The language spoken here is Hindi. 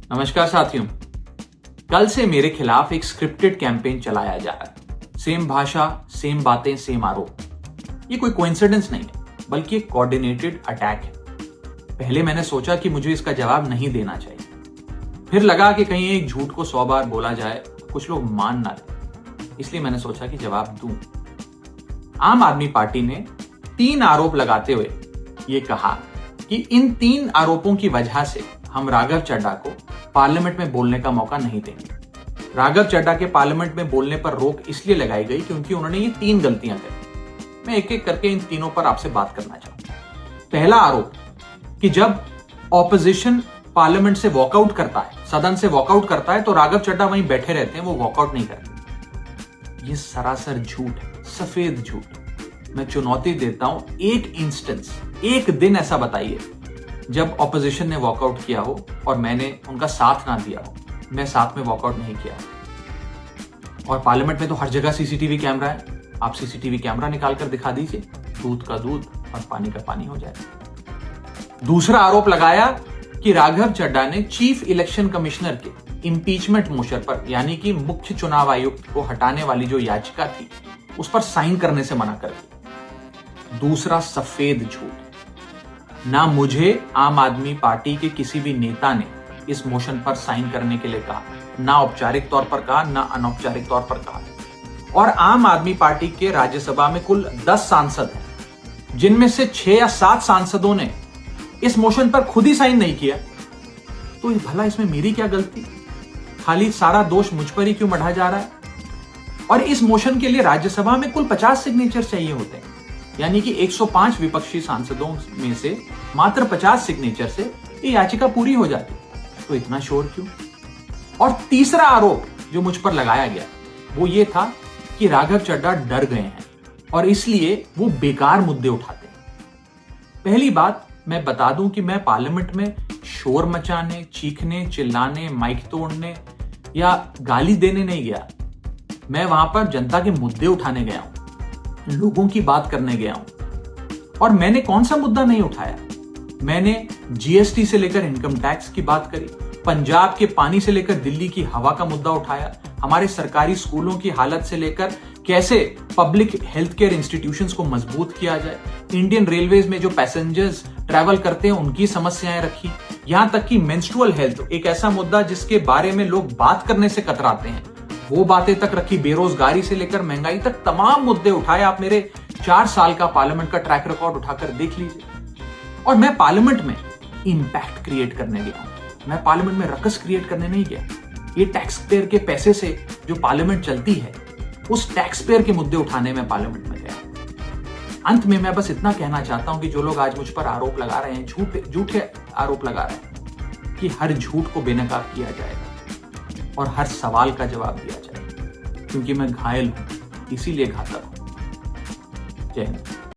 नमस्कार साथियों। कल से मेरे खिलाफ एक स्क्रिप्टेड कैंपेन चलाया जा रहा है। सेम भाषा, सेम बातें, सेम आरोप। ये कोई कोइंसिडेंस नहीं है, बल्कि एक कोऑर्डिनेटेड अटैक है। पहले मैंने सोचा कि मुझे इसका जवाब नहीं देना चाहिए। फिर लगा कि कहीं एक झूठ को 100 बार बोला जाए, कुछ लोग मान ना लें। इसलिए मैंने सोचा कि जवाब दूं। आम आदमी पार्टी ने 3 आरोप लगाते हुए ये कहा कि इन 3 आरोपों की वजह से हम राघव चड्ढा को पार्लियामेंट में बोलने का मौका नहीं देंगे। राघव चड्ढा के पार्लियामेंट में बोलने पर रोक इसलिए लगाई गई क्योंकि उन्होंने ये 3 गलतियां करी। मैं एक एक करके इन तीनों पर आपसे बात करना चाहूंगा। पहला आरोप कि जब ऑपोजिशन पार्लियामेंट से वॉकआउट करता है, सदन से वॉकआउट करता है, तो राघव चड्ढा वहीं बैठे रहते हैं, वो वॉकआउट नहीं करते। ये सरासर झूठ है, सफेद झूठ। मैं चुनौती देता हूं, एक इंस्टेंस, एक दिन ऐसा बताइए जब ऑपोजिशन ने वॉकआउट किया हो और मैंने उनका साथ ना दिया हो, मैं साथ में वॉकआउट नहीं किया। और पार्लियामेंट में तो हर जगह सीसीटीवी कैमरा है। आप सीसीटीवी कैमरा निकाल कर दिखा दीजिए, दूध का दूध और पानी का पानी हो जाएगा। दूसरा आरोप लगाया कि राघव चड्ढा ने चीफ इलेक्शन कमिश्नर के इंपीचमेंट मोशन पर, यानी कि मुख्य चुनाव आयुक्त को हटाने वाली जो याचिका थी, उस पर साइन करने से मना कर दिया। दूसरा सफेद झूठ। ना मुझे आम आदमी पार्टी के किसी भी नेता ने इस मोशन पर साइन करने के लिए कहा, ना औपचारिक तौर पर कहा, ना अनौपचारिक तौर पर कहा। और आम आदमी पार्टी के राज्यसभा में कुल 10 सांसद हैं, जिनमें से 6 या 7 सांसदों ने इस मोशन पर खुद ही साइन नहीं किया। तो भला इसमें मेरी क्या गलती? खाली सारा दोष मुझ पर ही क्यों मढ़ा जा रहा है? और इस मोशन के लिए राज्यसभा में कुल 50 सिग्नेचर चाहिए होते हैं, यानी कि 105 विपक्षी सांसदों में से मात्र 50 सिग्नेचर से ये याचिका पूरी हो जाती। तो इतना शोर क्यों? और तीसरा आरोप जो मुझ पर लगाया गया वो ये था कि राघव चड्ढा डर गए हैं और इसलिए वो बेकार मुद्दे उठाते हैं। पहली बात मैं बता दूं कि मैं पार्लियामेंट में शोर मचाने, चीखने, चिल्लाने, माइक तोड़ने या गाली देने नहीं गया। मैं वहां पर जनता के मुद्दे उठाने गया हूं, लोगों की बात करने गया हूं। और मैंने कौन सा मुद्दा नहीं उठाया? मैंने जीएसटी से लेकर इनकम टैक्स की बात करी, पंजाब के पानी से लेकर दिल्ली की हवा का मुद्दा उठाया, हमारे सरकारी स्कूलों की हालत से लेकर कैसे पब्लिक हेल्थ केयर इंस्टीट्यूशंस को मजबूत किया जाए, इंडियन रेलवेज में जो पैसेंजर्स ट्रैवल करते हैं उनकी समस्याएं रखी, यहां तक कि मेंस्ट्रुअल हेल्थ, एक ऐसा मुद्दा जिसके बारे में लोग बात करने से कतराते हैं, वो बातें तक रखी। बेरोजगारी से लेकर महंगाई तक तमाम मुद्दे उठाए। आप मेरे 4 साल का पार्लियामेंट का ट्रैक रिकॉर्ड उठाकर देख लीजिए। और मैं पार्लियामेंट में इंपैक्ट क्रिएट करने गया हूं, मैं पार्लियामेंट में रकस क्रिएट करने नहीं गया। ये टैक्स पेयर के पैसे से जो पार्लियामेंट चलती है, उस टैक्स पेयर के मुद्दे उठाने में पार्लियामेंट में गया। अंत में मैं बस इतना कहना चाहता हूं कि जो लोग आज मुझ पर आरोप लगा रहे हैं, झूठे आरोप लगा रहे हैं, कि हर झूठ को बेनकाब किया जाएगा और हर सवाल का जवाब दिया जाएगा, क्योंकि मैं घायल हूं, इसीलिए घातक हूं। जय हिंद।